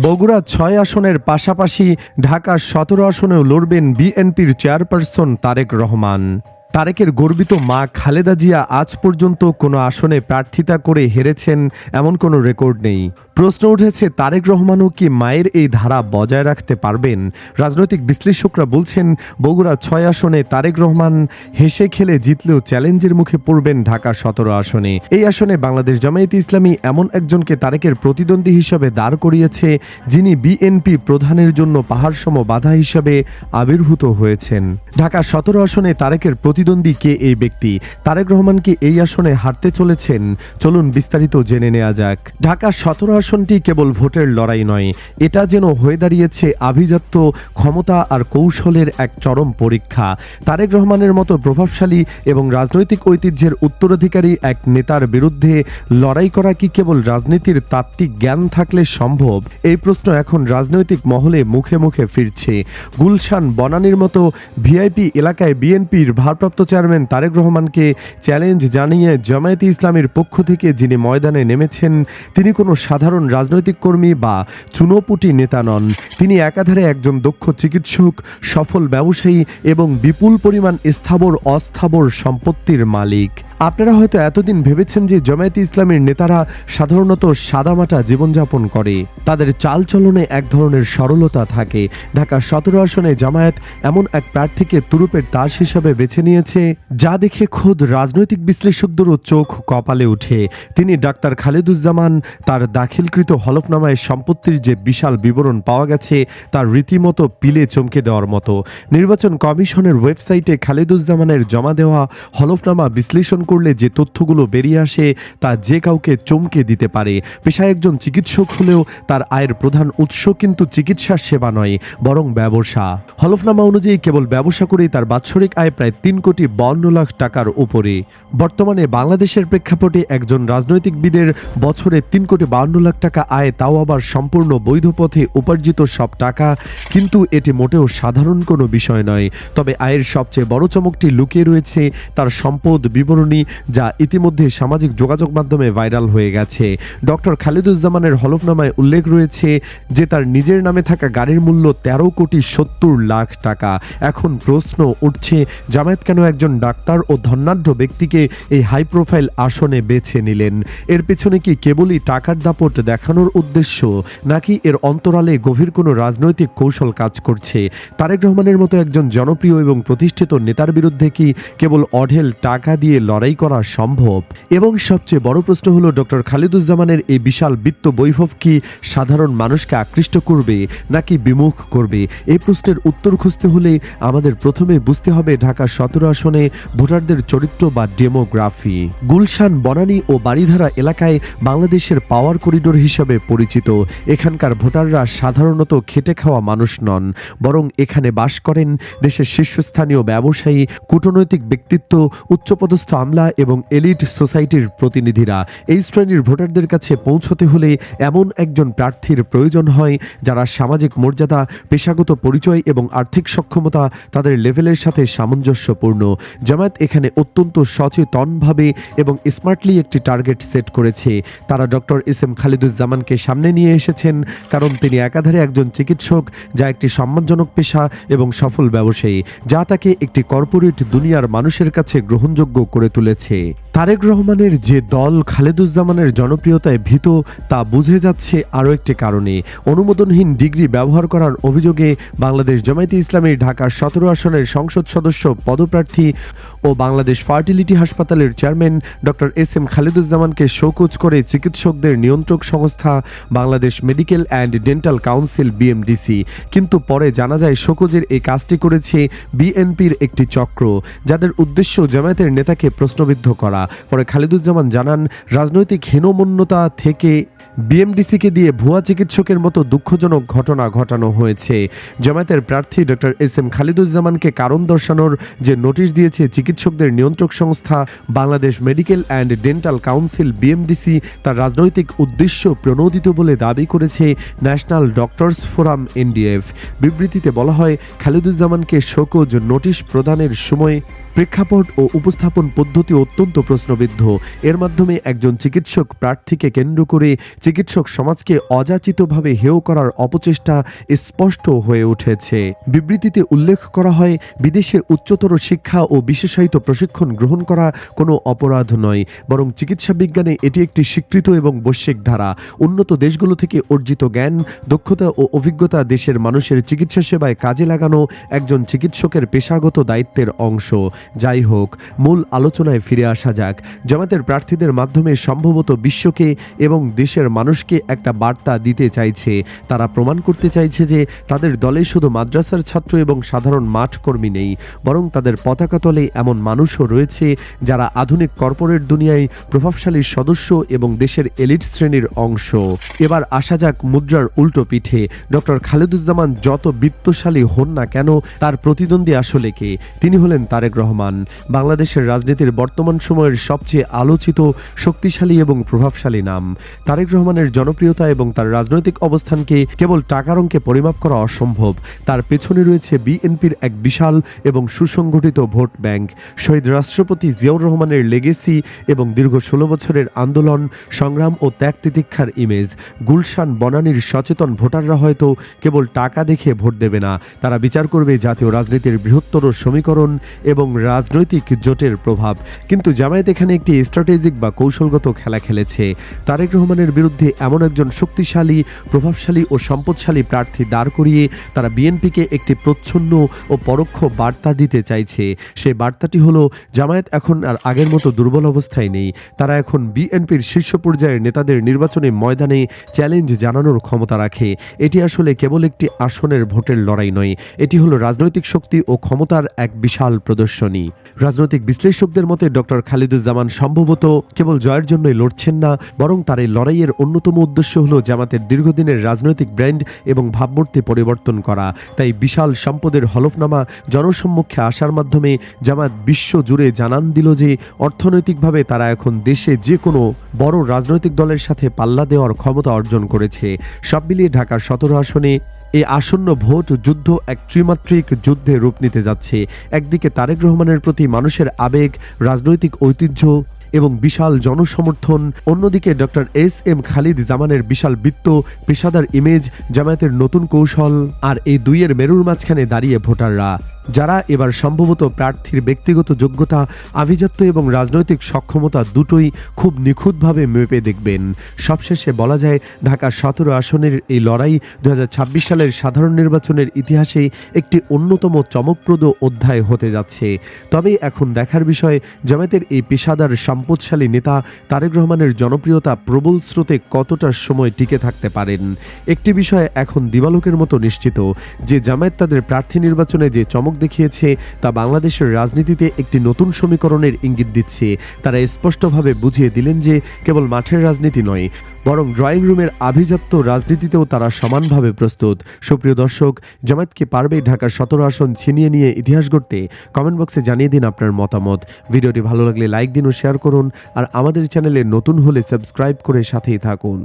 বগুড়া ৬ আসনের পাশাপাশি ঢাকা ১৭ আসনেও লড়বেন বিএনপির চেয়ারপারসন তারেক রহমান। তারেকের গর্বিত মা খালেদা জিয়া আজ পর্যন্ত কোনো আসনে প্রার্থিতা করে হেরেছেন এমন কোনো রেকর্ড নেই। প্রশ্ন উঠেছে, তারেক রহমানও কি মায়ের এই ধারা বজায় রাখতে পারবেন? রাজনৈতিক বিশ্লেষকরা বলছেন, বগুড়া ৬ আসনে তারেক রহমান হেসে খেলে জিতলেও চ্যালেঞ্জের মুখে পড়বেন ঢাকা ১৭ আসনে। এই আসনে বাংলাদেশ জামায়াতে ইসলামী এমন একজনকে তারেকের প্রতিদ্বন্দ্বী হিসেবে দাঁড় করিয়েছে, যিনি বিএনপি প্রধানের জন্য পাহাড়সম বাধা হিসেবে আবির্ভূত হয়েছেন। ঢাকা ১৭ আসনে তারেকের প্রতিদ্বন্দ্বী কে এই ব্যক্তি? তারেক রহমান কি এই আসনে হারতে চলেছেন? চলুন বিস্তারিত জেনে নেওয়া যাক। ঢাকা ১৭ আসনটি কেবল ভোটের লড়াই নয়, এটা যেন হয়ে দাঁড়িয়েছে আভিজাত্য, ক্ষমতা আর কৌশলের এক চরম পরীক্ষা। তারেক রহমানের মতো প্রভাবশালী এবং রাজনৈতিক ঐতিহ্যের উত্তরাধিকারী এক নেতার বিরুদ্ধে লড়াই করা কি কেবল রাজনীতির তাত্ত্বিক জ্ঞান থাকলে সম্ভব? এই প্রশ্ন এখন রাজনৈতিক মহলে মুখে মুখে ফিরছে। গুলশান বনানীর মতো ভিআইপি এলাকায় বিএনপির ভারপ্রাপ্ত চেয়ারম্যান তারেক রহমানকে চ্যালেঞ্জ জানিয়ে জামায়াতে ইসলামীর পক্ষ থেকে যিনি ময়দানে নেমেছেন, তিনি কোনো সাধারণ রাজনৈতিক কর্মী বা চুনোপুটি নেতা নন। তিনি একাধারে একজন দক্ষ চিকিৎসক, সফল ব্যবসায়ী এবং বিপুল পরিমাণ স্থাবর অস্থাবর সম্পত্তির মালিক। আপনারা হয়তো এতদিন ভেবেছেন যে জামায়াতে ইসলামীর নেতারা সাধারণত সাদামাটা জীবনযাপন করে, তাদের চালচলনে এক ধরনের সরলতা থাকে। ঢাকা ১৭ আসনে জামায়াত এমন এক প্রার্থীকে তুরুপের তাস হিসাবে বেছে নিয়েছে, যা দেখে খোদ রাজনৈতিক বিশ্লেষকদেরও চোখ কপালে ওঠে। তিনি ডাক্তার খালেদুজ্জামান। তার দাখিলকৃত হলফনামায় সম্পত্তির যে বিশাল বিবরণ পাওয়া গেছে, তার রীতিমতো পিলে চমকে দেওয়ার মতো। নির্বাচন কমিশনের ওয়েবসাইটে খালেদুজ্জামানের জমা দেওয়া হলফনামা বিশ্লেষণ করলে যে তথ্যগুলো বেরিয়ে আসে, তা যে কাউকে চমকে দিতে পারে। পেশায় একজন চিকিৎসক হলেও তার আয়ের প্রধান উৎস কিন্তু চিকিৎসা সেবা নয়, বরং ব্যবসা। হলফনামা অনুযায়ী কেবল ব্যবসা করেই তার বাৎসরিক আয় প্রায় ৩,৫২,০০,০০০ টাকার উপরে। বর্তমানে বাংলাদেশের প্রেক্ষাপটে একজন রাজনৈতিকবিদের বছরে ৩,৫২,০০,০০০ টাকা আয়, তাও আবার সম্পূর্ণ বৈধ পথে উপার্জিত সব টাকা। কিন্তু এটি মোটেও সাধারণ কোনো বিষয় নয়। তবে আয়ের সবচেয়ে বড় চমকটি লুকিয়ে রয়েছে তার সম্পদ বিবরণী, যা ইতিমধ্যে সামাজিক যোগাযোগ মাধ্যমে ভাইরাল হয়ে গেছে। ডক্টর খালেদুজ্জামানের হলফনামায় উল্লেখ রয়েছে যে তার নিজের নামে থাকা গাড়ির মূল্য ১৩,৭০,০০,০০০ টাকা। এখন প্রশ্ন উঠছে, জামায়াত কেন একজন ডাক্তার ও ধনাঢ্য ব্যক্তিকে এই হাই প্রোফাইল আসনে বেছে নিলেন? এর পেছনে কি কেবলই টাকার দাপট দেখানোর উদ্দেশ্য, নাকি এর অন্তরালে গভীর কোনো রাজনৈতিক কৌশল কাজ করছে? তারেক রহমানের মতো একজন জনপ্রিয় এবং প্রতিষ্ঠিত নেতার বিরুদ্ধে কি কেবল অঢেল টাকা দিয়ে লড়াই করা সম্ভব? এবং সবচেয়ে বড় প্রশ্ন হলো, ডক্টর খালেদুজ্জামানের এই বিশাল বিত্ত বৈভব কি সাধারণ মানুষকে আকৃষ্ট করবে নাকি বিমুখ করবে? এই প্রশ্নের উত্তর খুঁজতে হলে আমাদের প্রথমে বুঝতে হবে ঢাকা ১৭ আসনে ভোটারদের চরিত্র বা ডেমোগ্রাফি। গুলশান, বনানী ও বারিধারা এলাকায় বাংলাদেশের পাওয়ার করিডোর হিসেবে পরিচিত। এখানকার ভোটাররা সাধারণত খেটে খাওয়া মানুষ নন, বরং এখানে বাস করেন দেশের শীর্ষস্থানীয় ব্যবসায়ী, কূটনৈতিক ব্যক্তিত্ব, উচ্চপদস্থ আমলা এবং এলিট সোসাইটির প্রতিনিধিরা। এই শ্রেণীর ভোটারদের কাছে পৌঁছতে হলে এমন একজন প্রার্থীর প্রয়োজন হয় যারা সামাজিক মর্যাদা, পেশাগত পরিচয় এবং আর্থিক সক্ষমতা তাদের লেভেলের সাথে সামঞ্জস্যপূর্ণ। জামায়াত এখানে অত্যন্ত সচেতনভাবে এবং স্মার্টলি একটি টার্গেট সেট করেছে। তারা ডক্টর এস.এম. খালেদুজ্জামানকে সামনে নিয়ে এসেছেন কারণ তিনি একাধারে একজন চিকিৎসক, যা একটি সম্মানজনক পেশা, এবং সফল ব্যবসায়ী, যা তাকে একটি কর্পোরেট দুনিয়ার মানুষের কাছে গ্রহণযোগ্য করে তুলেছে। তারেক রহমানের যে দল খালেদুজ্জামানের জনপ্রিয়তায় ভীত, তা বুঝে যাচ্ছে আরও একটি কারণে। অনুমোদনহীন ডিগ্রি ব্যবহার করার অভিযোগে বাংলাদেশ জামায়াতে ইসলামীর ঢাকা ১৭ আসনের সংসদ সদস্য পদপ্রার্থী ও বাংলাদেশ ফার্টিলিটি হাসপাতালের চেয়ারম্যান ডক্টর এস.এম. খালেদুজ্জামানকে শোকজ করে চিকিৎসকদের নিয়ন্ত্রক সংস্থা Bangladesh medical and dental council BMDC. কিন্তু পরে জানা যায় শোকজের এই কাজটি করেছে বিএনপির একটি চক্র, যাদের উদ্দেশ্য জামায়াতের নেতাকে প্রশ্নবিদ্ধ করা। পরে খালেদুজ্জামান জানান, রাজনৈতিক হীনমন্যতা থেকে বিএমডিসিকে দিয়ে ভুয়া চিকিৎসকের মতো দুঃখজনক ঘটনা ঘটানো হয়েছে। জামায়াতের প্রার্থী ডক্টর এস.এম. খালেদুজ্জামানকে কারণ দর্শানোর যে নোটিশ দিয়েছে চিকিৎসকদের নিয়ন্ত্রক সংস্থা Bangladesh medical and dental council BMDC, তার রাজনৈতিক উদ্দেশ্য প্রণোদিত বলে দাবি করেছে ন্যাশনাল ডক্টরস ফোরাম এনডিএফ। বিবৃতিতে বলা হয়, খালেদুজ্জামানকে শোকজ নোটিশ প্রদানের সময় প্রেক্ষাপট ও উপস্থাপন পদ্ধতি অত্যন্ত প্রশ্নবিদ্ধ। এর মাধ্যমে একজন চিকিৎসক প্রার্থীকে কেন্দ্র করে চিকিৎসক সমাজকে অযাচিতভাবে হেয় করার অপচেষ্টা স্পষ্ট হয়ে উঠেছে। বিবৃতিতে উল্লেখ করা হয়, বিদেশে উচ্চতর শিক্ষা ও বিশেষায়িত প্রশিক্ষণ গ্রহণ করা কোনো অপরাধ নয়, বরং চিকিৎসা বিজ্ঞানে এটি একটি স্বীকৃত এবং বৈশ্বিক ধারা। উন্নত দেশগুলো থেকে অর্জিত জ্ঞান, দক্ষতা ও অভিজ্ঞতা দেশের মানুষের চিকিৎসা সেবায় কাজে লাগানো একজন চিকিৎসকের পেশাগত দায়িত্বের অংশ। যাই হোক, মূল আলোচনায় ফিরে আসা যাক। জামায়াতের প্রার্থীদের মাধ্যমে সম্ভবত বিশ্বকে এবং দেশের মানুষকে একটা বার্তা দিতে চাইছে। তারা প্রমাণ করতে চাইছে যে তাদের দলে শুধু মাদ্রাসার ছাত্র এবং সাধারণ মাঠ কর্মী নেই, বরং তাদের পতাকা তলে এমন মানুষও রয়েছে যারা আধুনিক কর্পোরেট দুনিয়ায় প্রভাবশালী সদস্য এবং দেশের এলিট শ্রেণীর অংশ। এবার আসা যাক মুদ্রার উল্টো পিঠে। ডক্টর খালেদুজ্জামান যত বিত্তশালী হন না কেন, তার প্রতিদ্বন্দ্বী আসলে কে? তিনি হলেন তারেক রহমান, বাংলাদেশের রাজনীতির বর্তমান সময়ের সবচেয়ে আলোচিত, শক্তিশালী এবং প্রভাবশালী নাম। তারেক রহমানের জনপ্রিয়তা এবং তার রাজনৈতিক অবস্থানকে কেবল টাকার অঙ্কে পরিমাপ করা অসম্ভব। তার পেছনে রয়েছে বিএনপির এক বিশাল এবং সুসংগঠিত ভোট ব্যাংক, শহীদ রাষ্ট্রপতি জিয়াউর রহমানের লেগেসি এবং দীর্ঘ 16 বছরের আন্দোলন, সংগ্রাম ও ত্যাগ তিতিক্ষার ইমেজ। গুলশান বনানীর সচেতন ভোটাররা হয়তো কেবল টাকা দেখে ভোট দেবে না, তারা বিচার করবে জাতীয় রাজনীতির বৃহত্তর সমীকরণ এবং রাজনৈতিক জোটের প্রভাব। কিন্তু জামায়াত এখানে একটি স্ট্র্যাটেজিক বা কৌশলগত খেলা খেলেছে। তারেক রহমানের বিরুদ্ধে এমন একজন শক্তিশালী, প্রভাবশালী ও সম্পদশালী প্রার্থী দাঁড় করিয়ে তারা বিএনপিকে একটি প্রচ্ছন্ন ও পরোক্ষ বার্তা দিতে চাইছে। সেই বার্তাটি হলো, জামায়াত এখন আর আগের মতো দুর্বল অবস্থায় নেই। তারা এখন বিএনপির শীর্ষ পর্যায়ের নেতাদের নির্বাচনী ময়দানে চ্যালেঞ্জ জানানোর ক্ষমতা রাখে। এটি আসলে কেবল একটি আসনের ভোটের লড়াই নয়, এটি হলো রাজনৈতিক শক্তি ও ক্ষমতার এক বিশাল প্রদর্শনী। রাজনৈতিক বিশ্লেষকদের মতে ডক্টর খালেদুজ্জামান সম্ভবত কেবল জয়ের জন্যই লড়ছেন না, বরং তার এই লড়াইয়ের অন্যতম উদ্দেশ্য হলো জামাতের দীর্ঘদিনের রাজনৈতিক ব্র্যান্ড এবং ভাবমূর্তি পরিবর্তন করা। তাই বিশাল সম্পদের হলফনামা জনসম্মুখে আসার মাধ্যমে জামাত বিশ্ব জুড়ে জানান দিল যে অর্থনৈতিকভাবে তারা এখন দেশে যে কোনো বড় রাজনৈতিক দলের সাথে পাল্লা দেওয়ার ক্ষমতা অর্জন করেছে। সব মিলিয়ে ঢাকার 17 আসনে এই আসন্ন ভোট যুদ্ধ এক ত্রিমাত্রিক যুদ্ধে রূপ নিতে যাচ্ছে। একদিকে তারেক রহমানের প্রতি মানুষের আবেগ, রাজনৈতিক ঐতিহ্য এবং বিশাল জনসমর্থন, অন্যদিকে ডক্টর এস.এম. খালিদ জামানের বিশাল বৃত্ত, পেশাদার ইমেজ, জামায়াতের নতুন কৌশল। আর এই দুইয়ের মেরুর মাঝখানে দাঁড়িয়ে ভোটাররা, যারা এবার সম্ভবত প্রার্থীর ব্যক্তিগত যোগ্যতা, আভিজাত্য এবং রাজনৈতিক সক্ষমতা দুটোই খুব নিখুঁতভাবে মেপে দেখবেন। সবশেষে বলা যায়, ঢাকা 17 আসনের এই লড়াই 2026 সালের সাধারণ নির্বাচনের ইতিহাসে একটি অন্যতম চমকপ্রদ অধ্যায় হতে যাচ্ছে। তবে এখন দেখার বিষয়, জামায়াতের এই পেশাদার সম্পদশালী নেতা তারেক রহমানের জনপ্রিয়তা প্রবল স্রোতে কতটা সময় টিকে থাকতে পারেন। একটি বিষয় এখন দিবালোকের মতো নিশ্চিত, যে জামায়াত তাদের প্রার্থী নির্বাচনে যে চমক দেখিয়েছে তা বাংলাদেশের রাজনীতিতে একটি নতুন সমীকরণের ইঙ্গিত দিচ্ছে। তারা স্পষ্টভাবে বুঝিয়ে দিলেন যে কেবল মাঠের রাজনীতি নয়, বরং ড্রয়িং রুমের আভিজাত্য রাজনীতিতেও তারা সমানভাবে প্রস্তুত। সুপ্রিয় দর্শক, জামায়াত কি পারবে ঢাকার 17 আসন ছিনিয়ে নিয়ে ইতিহাস গড়তে? কমেন্ট বক্সে জানিয়ে দিন আপনার মতামত। ভিডিওটি ভালো লাগলে লাইক দিন ও শেয়ার করুন, আর আমাদের চ্যানেলে নতুন হলে সাবস্ক্রাইব করে সাথেই থাকুন।